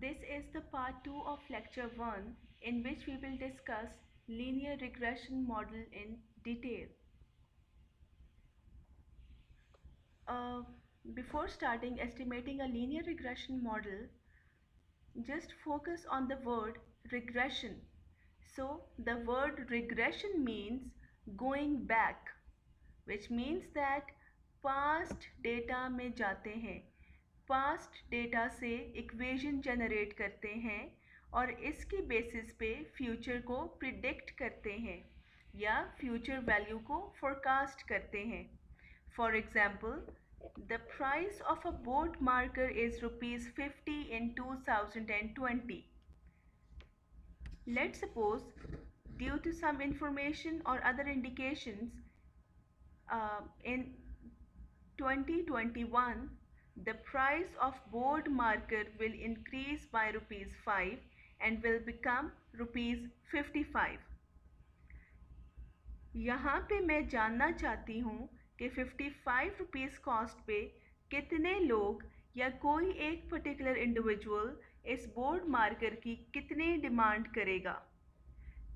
This is the part 2 of lecture 1 in which we will discuss linear regression model in detail. Uh, Before starting estimating a linear regression model, just focus on the word regression. So the word regression means going back, which means that past data में जाते हैं, past data से equation generate करते हैं और इसकी basis पे future को प्रिडिक्ट करते हैं या फ्यूचर वैल्यू को फोरकास्ट करते हैं. For example, the price of a boat marker is ₹50 in 2020. Let's suppose, due to some information or other indications, in 2021 the price of board marker will increase by ₹5 and will become ₹55. यहाँ पे मैं जानना चाहती हूँ कि ₹55 cost पे कितने लोग या कोई एक पर्टिकुलर इंडिविजुअल इस बोर्ड मार्कर की कितनी डिमांड करेगा.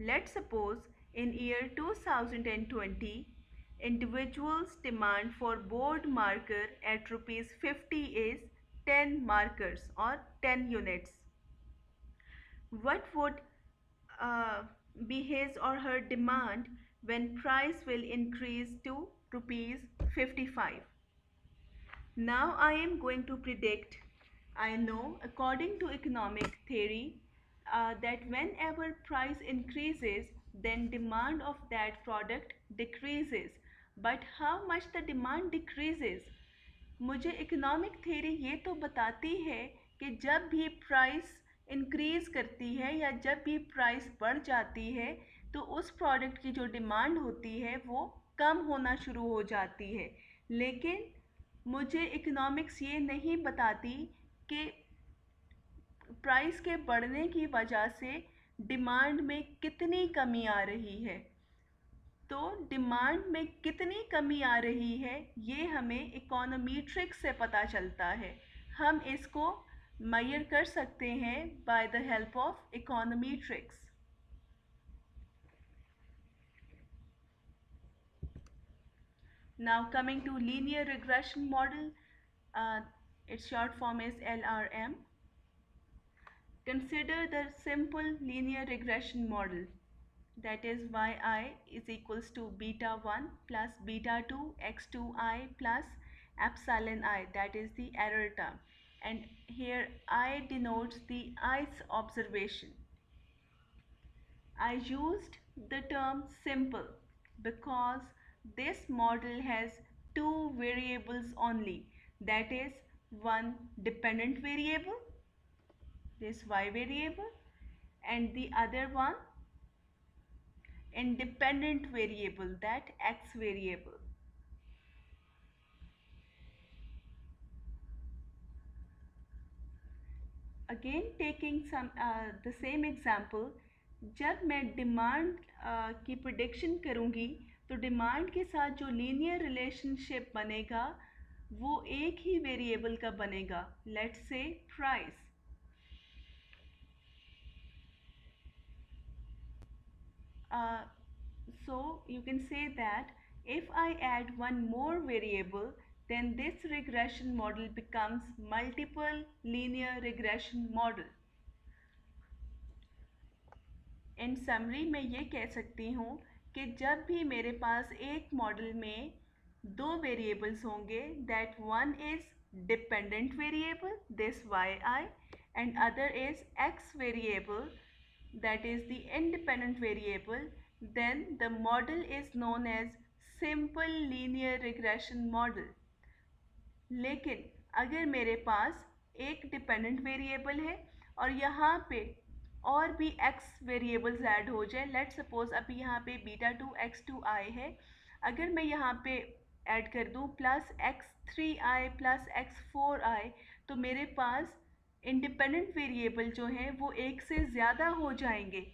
Let's suppose in year 2020 individuals' demand for board marker at ₹50 is 10 markers or 10 units. What would be his or her demand when price will increase to ₹55? Now I am going to predict. I know according to economic theory that whenever price increases, then demand of that product decreases. But how much the demand decreases? मुझे economic theory ये तो बताती है कि जब भी price increase करती है या जब भी प्राइस बढ़ जाती है तो उस प्रोडक्ट की जो डिमांड होती है वो कम होना शुरू हो जाती है. लेकिन मुझे इकोनॉमिक्स ये नहीं बताती कि प्राइस के बढ़ने की वजह से डिमांड में कितनी कमी आ रही है. तो डिमांड में कितनी कमी आ रही है ये हमें इकोनोमेट्रिक्स से पता चलता है. हम इसको मेजर कर सकते हैं by the help of econometrics. Now coming to linear regression model, its short form is LRM. Consider the simple linear regression model, that is yi is equals to beta 1 plus beta 2 x2I plus epsilon I, that is the error term, and here I denotes the ith observation. I used the term simple because this model has two variables only, that is one dependent variable, this y variable, and the other one independent variable, that x variable. Again taking the same example, जब मैं demand की prediction करूँगी तो demand के साथ जो linear relationship बनेगा वो एक ही वेरिएबल का बनेगा, let's say price. So you can say that if I add one more variable, then this regression model becomes multiple linear regression model. In summary, मैं ये कह सकती हूँ कि जब भी मेरे पास एक मॉडल में दो वेरिएबल्स होंगे, that one is dependent variable, this yi, and other is x variable, that is the independent variable, then the model is known as simple linear regression model. लेकिन अगर मेरे पास एक डिपेंडेंट वेरिएबल है और यहाँ पे और भी x वेरिएबल्स ऐड हो जाए, लेट्स सपोज अभी यहाँ पे बीटा 2 x2I है, अगर मैं यहाँ पे ऐड कर दूँ प्लस x3I प्लस x4I, तो मेरे पास इंडिपेंडेंट वेरिएबल जो हैं वो एक से ज़्यादा हो जाएंगे.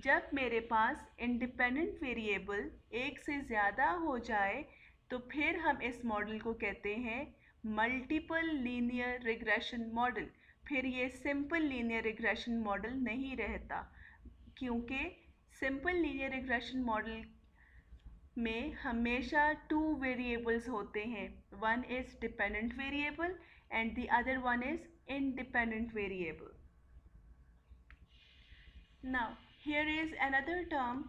जब मेरे पास इंडिपेंडेंट वेरिएबल एक से ज़्यादा हो जाए तो फिर हम इस मॉडल को कहते हैं मल्टीपल लीनियर रिग्रेशन मॉडल. फिर ये सिंपल लीनियर रिग्रेशन मॉडल नहीं रहता, क्योंकि सिंपल लीनियर रिग्रेशन मॉडल में हमेशा 2 वेरिएबल्स होते हैं. One is dependent variable and the other one is independent variable. Now here is another term,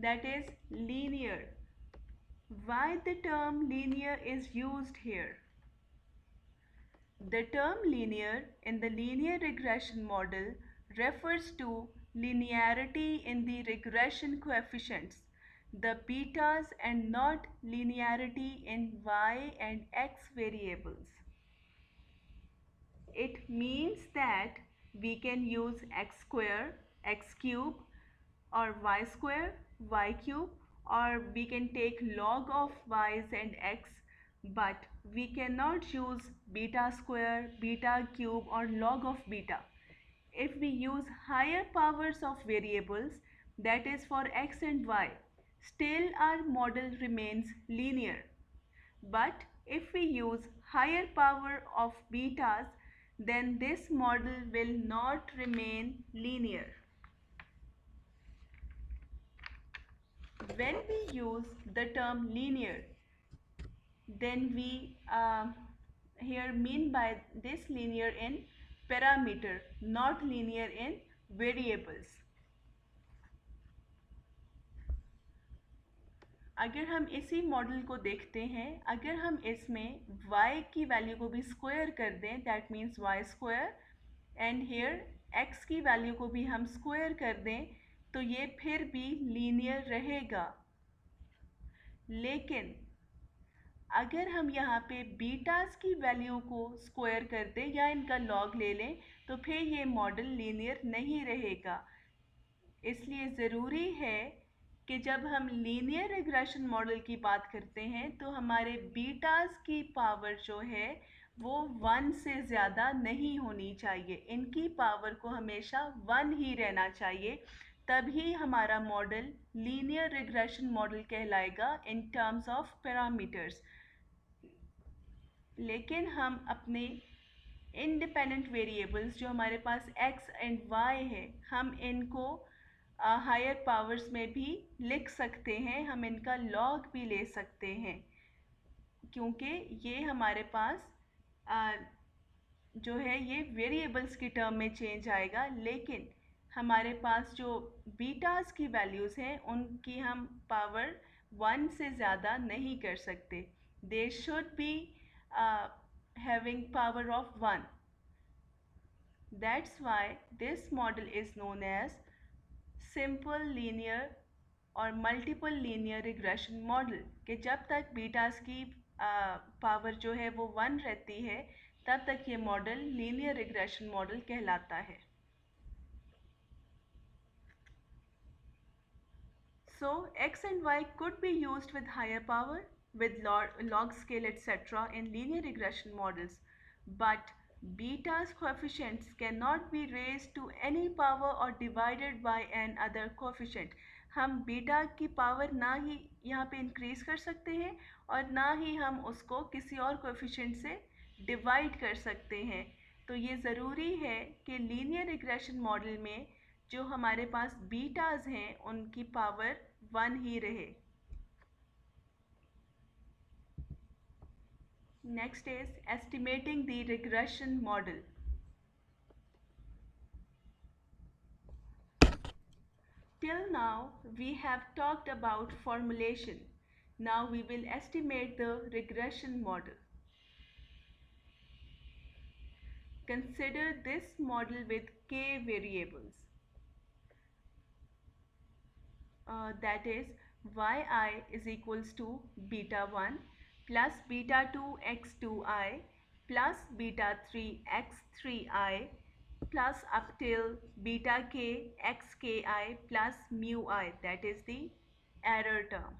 that is linear. Why the term linear is used here? The term linear in the linear regression model refers to linearity in the regression coefficients, the betas, and not linearity in y and x variables. It means that we can use x square, x cube, or y square, y cube, or we can take log of y's and x, but we cannot use beta square, beta cube, or log of beta. If we use higher powers of variables, that is for x and y, still our model remains linear. But if we use higher power of betas, then this model will not remain linear. When we use the term linear, then we here mean by this linear in parameter, not linear in variables. अगर हम इसी model को देखते हैं, अगर हम इसमें y की वैल्यू को भी स्क्वायर कर दें, that means y square, and here x की वैल्यू को भी हम स्क्वायर कर दें, तो ये फिर भी लीनियर रहेगा. लेकिन अगर हम यहाँ पे बीटास की वैल्यू को स्क्वायर कर दें या इनका लॉग ले लें, तो फिर ये मॉडल लीनियर नहीं रहेगा. इसलिए ज़रूरी है कि जब हम लीनियर रिग्रेशन मॉडल की बात करते हैं, तो हमारे बीटास की पावर जो है वो 1 से ज़्यादा नहीं होनी चाहिए. इनकी पावर को हमेशा 1 ही रहना चाहिए, तभी हमारा मॉडल लीनियर रिग्रेशन मॉडल कहलाएगा इन टर्म्स ऑफ पैरामीटर्स. लेकिन हम अपने इंडिपेंडेंट वेरिएबल्स जो हमारे पास x एंड y है, हम इनको हायर पावर्स में भी लिख सकते हैं, हम इनका लॉग भी ले सकते हैं, क्योंकि ये हमारे पास जो है ये वेरिएबल्स की टर्म में चेंज आएगा. लेकिन हमारे पास जो बीटास की वैल्यूज़ हैं उनकी हम पावर 1 से ज़्यादा नहीं कर सकते. They should be having power of 1. That's why this model is known as simple linear और मल्टीपल लीनियर रिग्रेशन मॉडल, कि जब तक बीटास की पावर जो है वो 1 रहती है, तब तक ये मॉडल लीनियर रिग्रेशन मॉडल कहलाता है. So x and y could be used with higher power, with log scale, etc. in linear regression models, but beta's coefficients cannot be raised to any power or divided by an other coefficient. हम beta की power ना ही यहाँ पे increase कर सकते हैं और ना ही हम उसको किसी और कोएफिशिएंट से डिवाइड कर सकते हैं. तो ये ज़रूरी है कि लीनियर रिग्रेशन मॉडल में जो हमारे पास बीटाज हैं उनकी पावर 1 ही रहे. Next is estimating the regression model. Till now we have talked about formulation. Now we will estimate the regression model. Consider this model with k variables. That is yi is equals to beta 1 plus beta 2 x2i plus beta 3 x3i plus up till beta k xki plus mu I, that is the error term.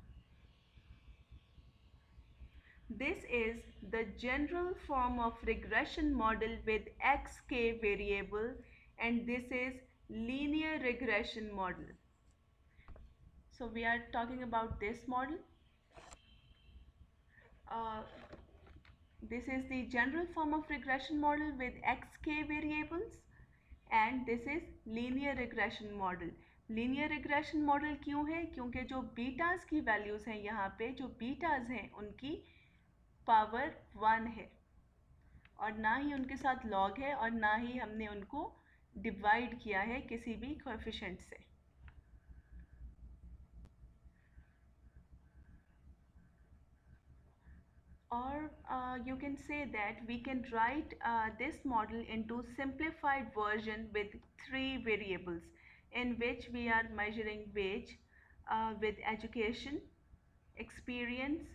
This is the general form of regression model with xk variable, and this is linear regression model. So we are talking about this model. This is the general form of regression model with xk variables, and this is linear regression model. Linear regression model क्यों है? क्योंकि जो betas की values हैं यहाँ पे, जो betas हैं उनकी पावर 1 है और ना ही उनके साथ लॉग है और ना ही हमने उनको डिवाइड किया है किसी भी कोएफिशिएंट से. Or you can say that we can write this model into simplified version with 3 variables in which we are measuring wage with education, experience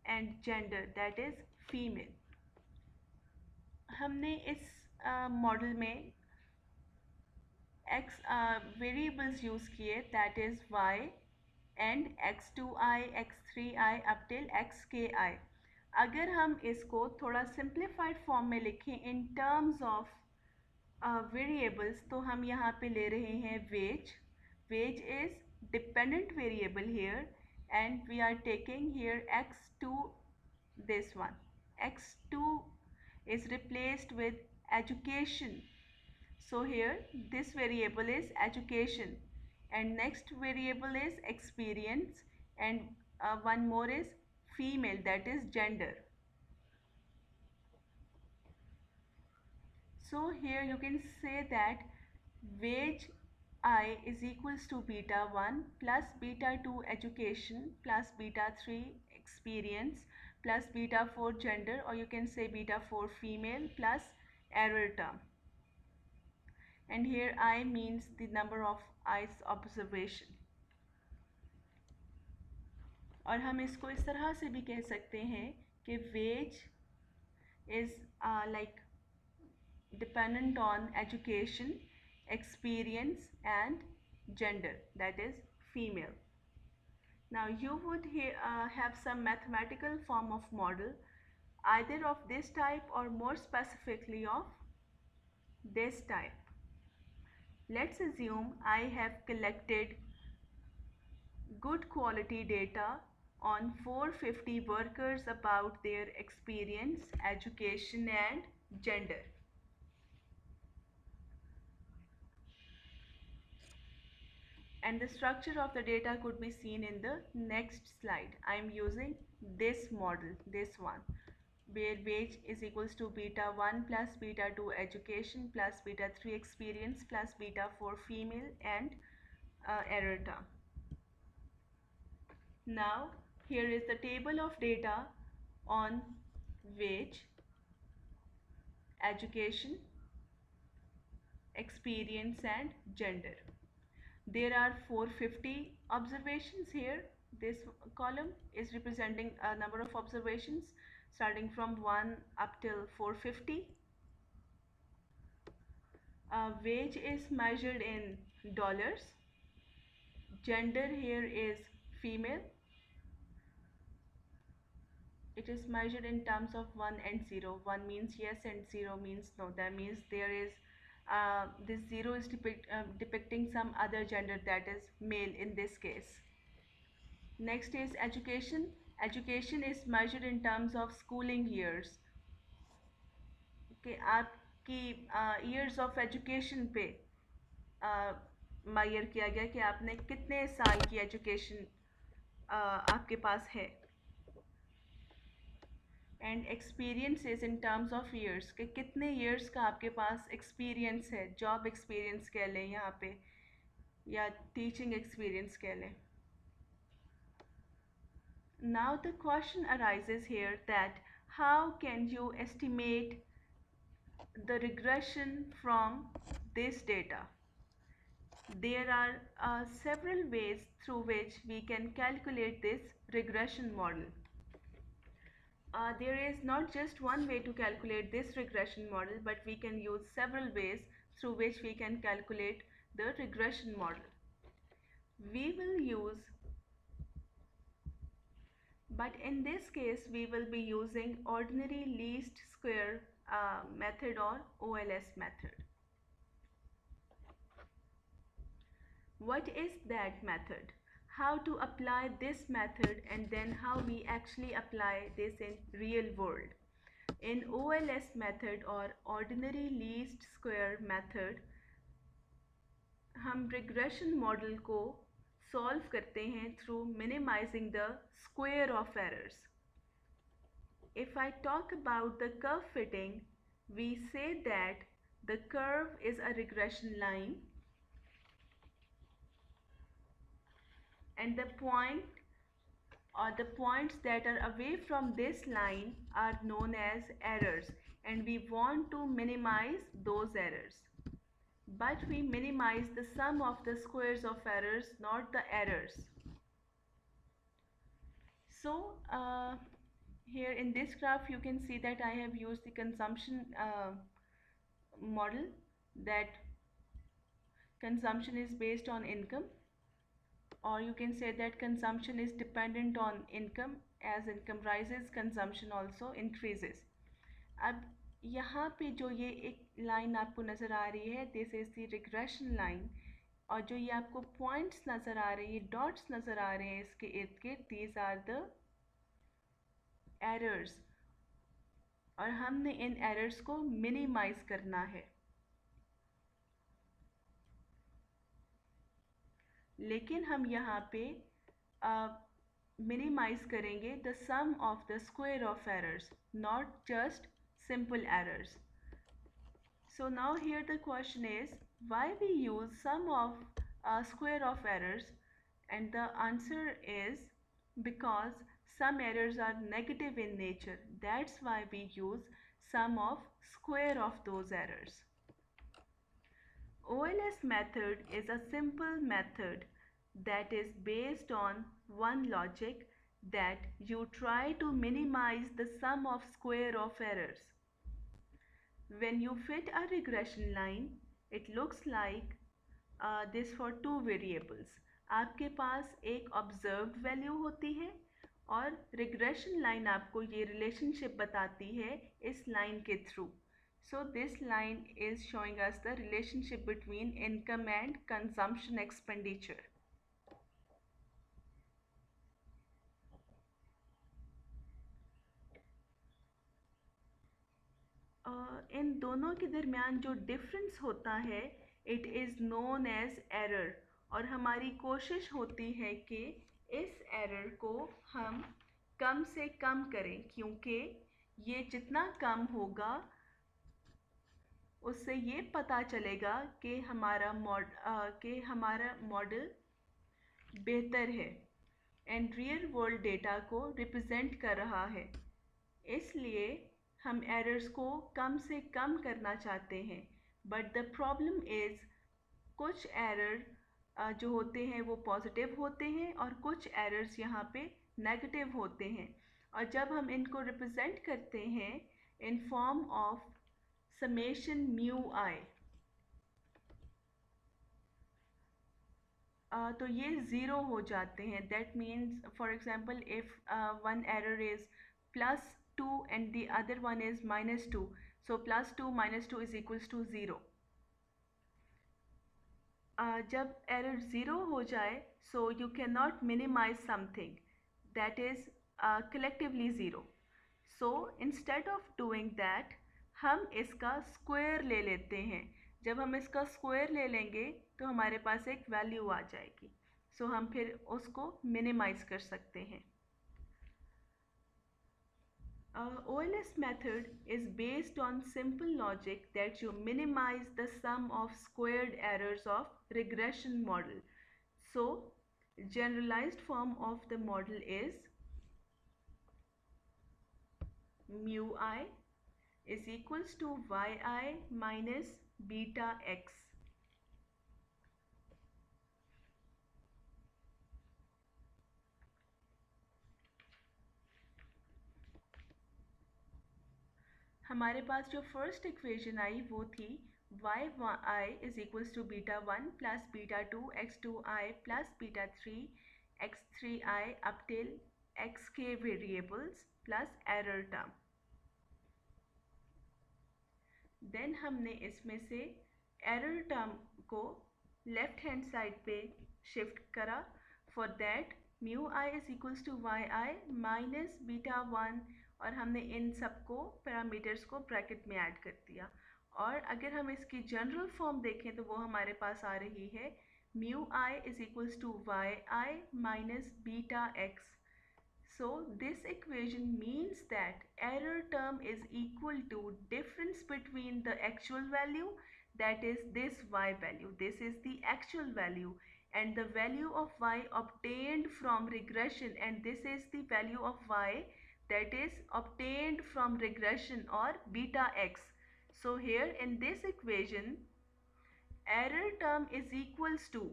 and gender, that is female. हमने इस model में x variables use किए, that is y and x2i, x3i up till xki. अगर हम इसको थोड़ा simplified form में लिखें इन टर्म्स ऑफ वेरिएबल्स, तो हम यहाँ पे ले रहे हैं wage. Wage is dependent variable here and we are taking here x2, this one. x2 is replaced with education. So here this variable is education and next variable is experience and one more is female, that is gender. So here you can say that wage I is equals to beta 1 plus beta 2 education plus beta 3 experience plus beta 4 gender, or you can say beta 4 female plus error term. And here I means the number of eyes observation. और हम इसको इस तरह से भी कह सकते हैं कि wage is like dependent on education, experience and gender, that is female. Now you would have some mathematical form of model either of this type or more specifically of this type. Let's assume I have collected good quality data on 450 workers about their experience, education and gender. And the structure of the data could be seen in the next slide. I am using this model, this one, where wage is equals to beta 1 plus beta 2 education plus beta 3 experience plus beta 4 female and error term. Now here is the table of data on wage, education, experience and gender. There are 450 observations here. This column is representing a number of observations starting from 1 up till 450. Wage is measured in dollars. Gender here is female. It is measured in terms of 1 and 0. 1 means yes and 0 means no. That means there is this 0 is depicting some other gender, that is male in this case. Next is education. Education is measured in terms of schooling years. Okay, आपकी years of education पे measure किया गया कि आपने कितने साल की education आपके पास है. And experience is in terms of years कि कितने ईयर्स का आपके पास एक्सपीरियंस है. जॉब एक्सपीरियंस कह लें यहाँ पे या टीचिंग एक्सपीरियंस कह लें. Now the question arises here that how can you estimate the regression from this data. There are several ways through which we can calculate this regression model. There is not just one way to calculate this regression model, but we can use several ways through which we can calculate the regression model. We will use, but in this case we will be using ordinary least square method or OLS method. What is that method? How to apply this method and then how we actually apply this in real world. In OLS method और ordinary least square method हम regression model को solve करते हैं through minimizing the square of errors. If I talk about the curve fitting, we say that the curve is a regression line and the points that are away from this line are known as errors, and we want to minimize those errors. But we minimize the sum of the squares of errors, not the errors. So here in this graph you can see that I have used the consumption model, that consumption is based on income, or you can say that consumption is dependent on income. As income rises, consumption also increases. अब यहाँ पे जो ये एक line आपको नज़र आ रही है, this is the regression line, और जो ये आपको पॉइंट्स नज़र आ रहे हैं, डॉट्स नज़र आ रहे हैं इसके इर्द गिर्द, दीज आर द एरर्स, और हमने इन एरर्स को मिनिमाइज करना है. लेकिन हम यहाँ पे मिनिमाइज करेंगे the sum of the square of errors, not just simple errors. So now here the question is, why we use sum of square of errors, and the answer is because some errors are negative in nature. That's why we use sum of square of those errors. OLS method is a simple method that is based on one logic, that you try to minimize the sum of square of errors. When you fit a regression line, it looks like this for two variables. आपके पास एक observed value होती है और regression line आपको ये relationship बताती है इस line के through. So this line is showing us the relationship between income and consumption expenditure. इन दोनों के दरमियान जो डिफरेंस होता है, it is known as error, और हमारी कोशिश होती है कि इस एरर को हम कम से कम करें, क्योंकि ये जितना कम होगा उससे ये पता चलेगा कि हमारा मॉडल बेहतर है एंड रियल वर्ल्ड डेटा को रिप्रेजेंट कर रहा है. इसलिए हम एरर्स को कम से कम करना चाहते हैं. बट द प्रॉब्लम इज़, कुछ एरर जो होते हैं वो पॉजिटिव होते हैं और कुछ एरर्स यहाँ पे नेगेटिव होते हैं, और जब हम इनको रिप्रेजेंट करते हैं in form of summation mu I, तो ये ज़ीरो हो जाते हैं. That means for example if one error is +2 and the other one is -2, so +2 -2 is equals to 0. जब एरर ज़ीरो हो जाए, so you cannot minimize something that is collectively zero. So instead of doing that, हम इसका square ले लेते हैं. जब हम इसका स्क्वायर ले लेंगे तो हमारे पास एक वैल्यू आ जाएगी. So हम फिर उसको मिनिमाइज कर सकते हैं. OLS method is based on simple logic that you minimize the sum of squared errors of regression model. So, generalized form of the model is mu I is equals to yi minus beta x. हमारे पास जो first equation आई वो थी y is equals to beta 1 plus beta 2 x2i plus beta 3 x3i up till xk variables plus error term. Then हमने इसमें से error term को left hand side पे shift करा. For that mu I is equals to yi minus beta 1 और हमने इन सबको parameters को ब्रैकेट में ऐड कर दिया। और अगर हम इसकी जनरल फॉर्म देखें तो वो हमारे पास आ रही है mu I is equals to Y I minus beta X. So this equation means that error term is equal to difference between the actual value, that is this y value, this is the actual value, and the value of y obtained from regression, and this is the value of y that is obtained from regression or beta x. So here in this equation, error term is equals to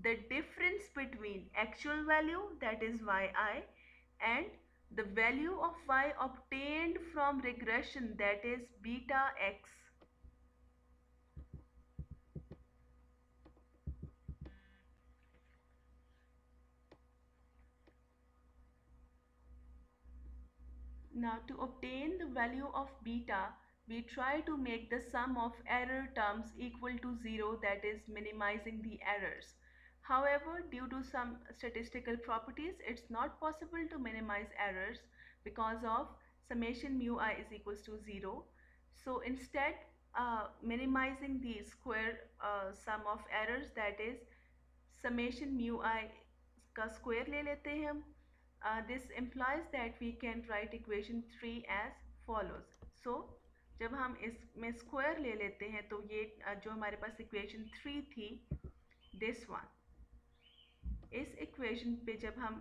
the difference between actual value, that is yi, and the value of y obtained from regression, that is beta x. Now to obtain the value of beta, we try to make the sum of error terms equal to 0, that is minimizing the errors. However, due to some statistical properties, it's not possible to minimize errors because of summation mu I is equals to 0. So instead, minimizing the square sum of errors, that is summation mu I का square ले लेते हैं हम. This implies that we can write equation 3 as follows. So जब हम इसमें square ले लेते हैं तो ये जो हमारे पास equation 3 थी, this one, इस equation पे जब हम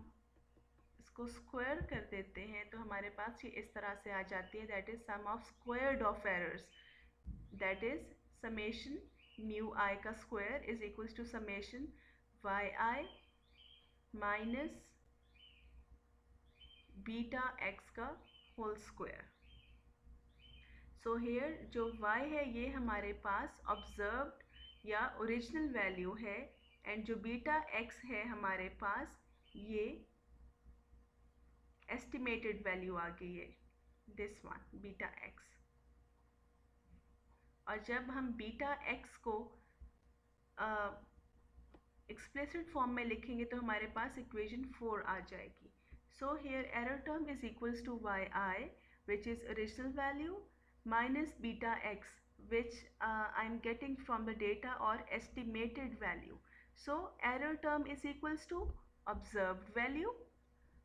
इसको square कर देते हैं तो हमारे पास ये इस तरह से आ जाती है, that is sum of squared of errors, that is summation mu I का square is equals to summation yi minus beta x का होल स्क्वायर. सो हेयर जो y है ये हमारे पास ऑब्जर्व्ड या ओरिजिनल वैल्यू है, एंड जो बीटा x है हमारे पास ये एस्टिमेटेड वैल्यू आ गई है, दिस वन बीटा x. और जब हम बीटा x को एक्सप्लिसिट फॉर्म में लिखेंगे तो हमारे पास इक्वेशन 4 आ जाएगी. So here error term is equals to yi, which is original value, minus beta x, which I'm getting from the data or estimated value. So error term is equals to observed value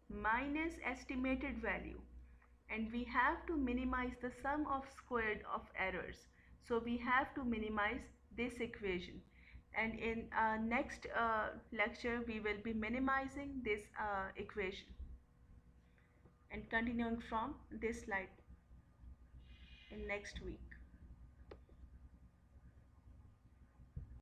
minus estimated value, and we have to minimize the sum of squared of errors. So we have to minimize this equation, and in next lecture we will be minimizing this equation and continuing from this slide in next week.